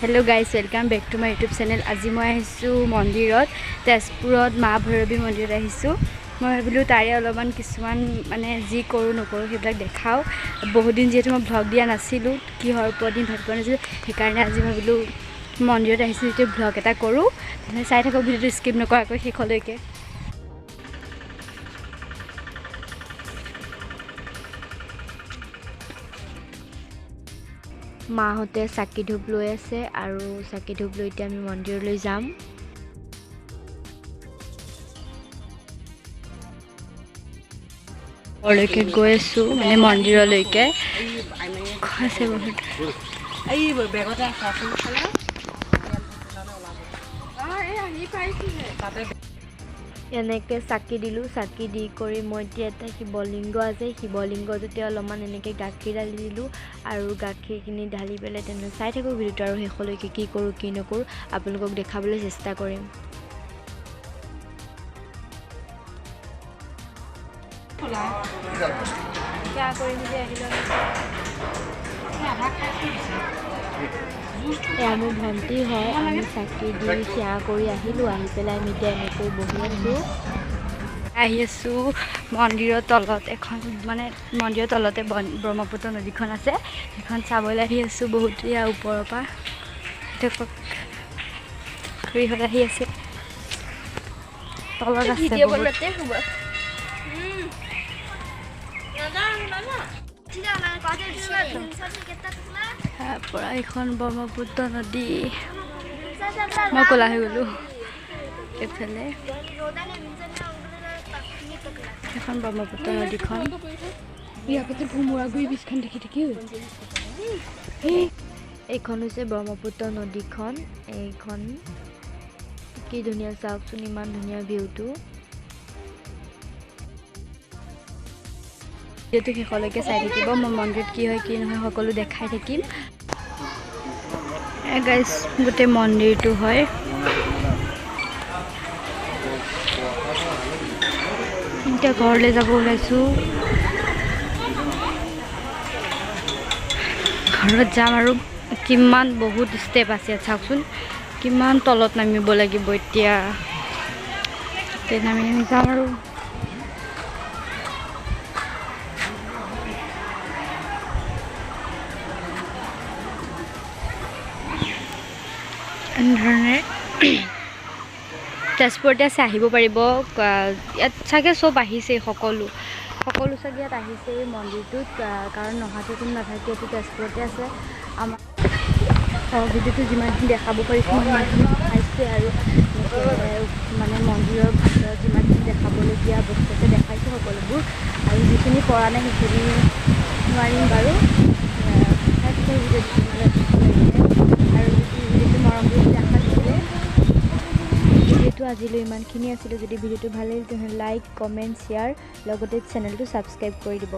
Hello guys, welcome back to my YouTube channel. আজি মই আহিছো মন্দিৰত তেজপুৰত মা ভৈৰৱী মন্দিৰত আহিছো। মই ভাবিলো তাৰে অলপমান কিছুমান মানে যি কৰো নকৰো সেইবিলাক দেখাও। বহুত দিন যেটো মই ব্লগ দিয়া নাছিলো, কি হৰ পদিন ভাগ কৰা নাছিলো, সেইকাৰণে আজি ভাবিলো মন্দিৰত আহিছো যে ব্লগ এটা কৰো। তেনে চাই থাকক ভিডিওটো স্কিপ নকৰাকৈ শেষলৈকে। মাহতে চাকি ধূপ লৈ আছে আৰু চাকি ধূপ লৈ আমি মন্দিৰলৈ যাম। ওলৈকে গৈ আছো মানে মন্দিৰলৈকে। আছে বহুত। এই বেগতে আছে খালা। এই আনি পাইছিলে তাতে এনেকে চাকি দিলো, চাকি দি কৰি মই এতিয়া এটা শিৱলিংগ আছে, শিৱলিংগটোতে অলপমান এনেকে গাখীৰ ঢালি দিলো আৰু গাখীৰখিনি ঢালি পেলাই তেনে চাই থাকো ভিডিওটো আৰু শেষলৈকে কি কৰো কি নকৰো আপোনালোকক দেখাবলৈ চেষ্টা কৰিম। क्या কৰি যে আহিলো আমি ভন্টি হয়, আমি চাকি দি সেৱা কৰি আহিলো। আহি পেলাই আমি এতিয়া এনেকৈ বহি আছো মন্দিৰৰ তলত। এখন মানে মন্দিৰৰ তলতে ব্ৰহ্মপুত্ৰ নদীখন আছে, সেইখন চাবলৈ আহি আছো বহুত ওপৰৰ পৰা। ঘূৰি আহি আছে তলত আছে পৰা এখন ব্ৰহ্মপুত্ৰ নদী। মই ক'লা হৈ গ'লো। এইফালে এখন ব্ৰহ্মপুত্ৰ নদীখন। এইখন হৈছে ব্ৰহ্মপুত্ৰ নদীখন। এইখন কি ধুনীয়া, চাওকচোন ইমান ধুনীয়া ভিউটো। ভিডিওটো শেষলৈকে চাই থাকিব, মই মন্দিৰত কি হয় কি নহয় সকলো দেখাই থাকিম। গাইজ গোটেই মন্দিৰটো হয়। এতিয়া ঘৰলৈ যাব ওলাইছো। ঘৰত যাম আৰু কিমান বহুত ষ্টেপ আছে চাওকচোন, কিমান তলত নামিব লাগিব। এতিয়া নামি যাম আৰু এনেধৰণে তেজপুৰতে আছে, আহিব পাৰিব। ইয়াত চাগে চব আহিছে, সকলো চাগে ইয়াত আহিছে এই মন্দিৰটোত, কাৰণ নহাটো কোনো নাথাকে। এইটো তেজপুৰতে আছে। আমাৰ ভিডিওটো যিমানখিনি দেখাব পাৰিছোঁ সিমানখিনি দেখাইছে আৰু মানে মন্দিৰৰ ভিতৰত যিমানখিনি দেখাবলগীয়া বস্তু আছে দেখাইছোঁ সকলোবোৰ, আৰু যিখিনি পৰা নাই সেইখিনি নোৱাৰিম বাৰু। ভিডিওটো আজিলৈ ইমানখিনি আছিলে। যদি ভিডিওটো ভাল লাগিল তেনেহ'লে লাইক, কমেণ্ট, শ্বেয়াৰ লগতে চেনেলটো ছাবস্ক্ৰাইব কৰি দিব।